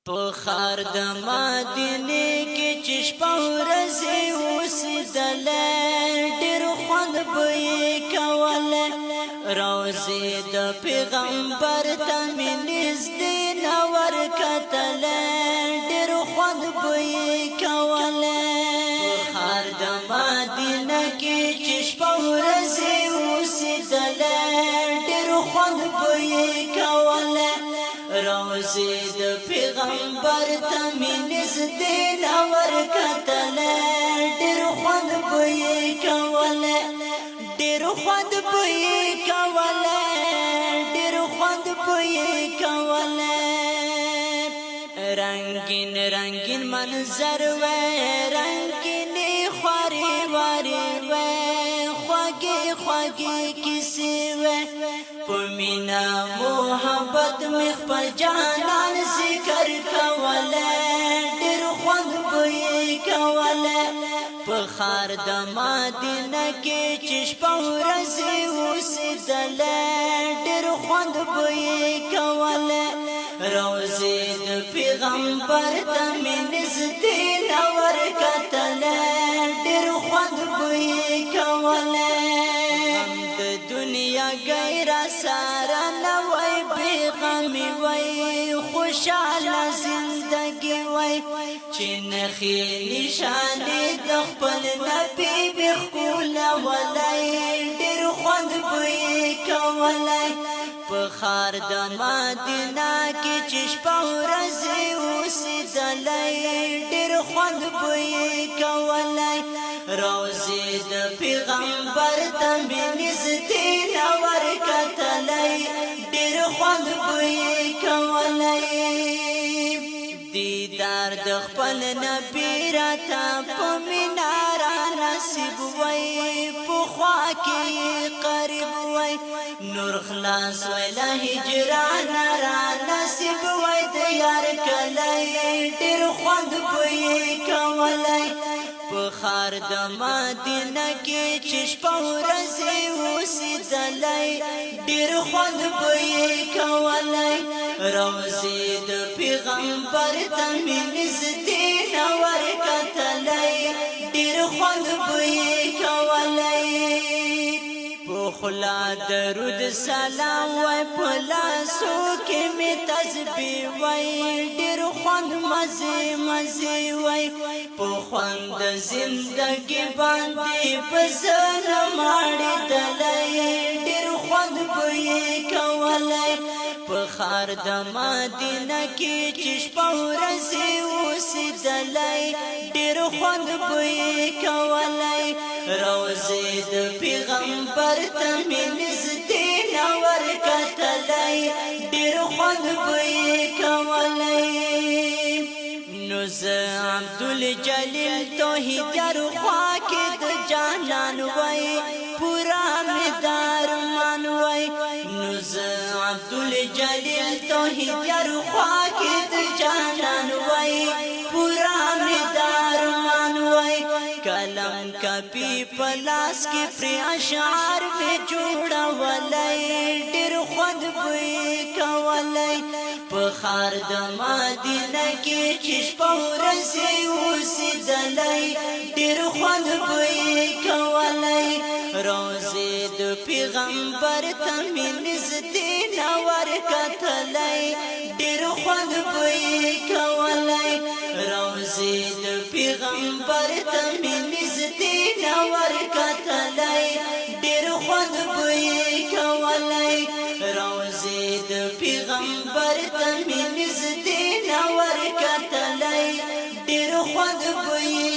په خار د مدینه کې چې شپه ورځې اوسېدله ډېر خوند به یې کوله روضې د پیغمبر ته مې نږدې نه ورکتله ډېر خوند به یې کوله په خار د مدینه کې چې شپه ورځې اوسېدله ډېر خوند به یې کوله روضې د پیغمبر ته مې نږدې نه ورکتله ډېر خوند به یې کوله ډېر خوند به یې کوله ډېر خوند به یې کوله رنگین رنگین منظر وې رنگینې خوارې وارې وې خوږې خوږې کیسې وې په مینا محبت مې خپل جانان ذکر کوله ډېر خوند به یې کوله په خار د مدینه کې چې شپه ورځې اوسېدله ډېر خوند به یې کوله روضې د پیغمبر ته مې نږدې نه ورکتله ډېر خوند به یې کوله د دنیا غیره ساره نه وای بېغمې وای خوشحاله زندګي وای چې نښې نشانې د خپل نبي بې ښکلولی ډېر خوند به یې کولی په خار د مدینه کې چې شپه ورځې اوسېدلی ډېر خوند به یې کولی روضې د پیغمبر ته مې نږدې نه ورکتلی ډېر خوند به یې کولی دیدار د خپل نبي راته په مینا را نصیب وای په خوا کې قریب وای نور خلاص وای له هجران را نصیب وای د یار کلی ډېر خوند به یې کولی په خار د مدینه کې چې شپه ورځې اوسېدلی ډېر خوند به یې کولی روضې د پیغمبر ته مې نږدې نه ورکتلی ډېر خوند به یې کولی په خوله درود سلام وای په لاسو کې مې تسبیح وای ډېر خوند مزې مزې وای په خوند زندګي باندې په زړه ماړېدلی ډېر خوند به یې کولی په خار د مدینه کې چې شپه ورځې اوسېدلی ډېر خوند به یې کولی روضې د پیغمبر ته مې نږدې نه ورکتلی ډېر خوند به یې کولی نو زه عبدالجلیل توحیدیار خوا کې د جانان وای پورا مې دارمان وای نو زه عبدالجلیل توحیدیار خوا کې د جانان وای پورا مې دارمان وای کلم کپی پلاس کې پر اشعار مې جوړولای ډېر خوند به یې کولی په خار د مدینه کې چې شپه ورځې اوسېدلی ډېر خوند به یې کولی روضې د پیغمبر ته مې نږدې نه ورکتلی ډېر خوند به یې کولی روضې د پیغمبر ته مې نږدې نه ورکتلی ډېر خوند به یې کولی روضې د پیغمبر ته مې نږدې نه ورکتلی ډېر خوند به یې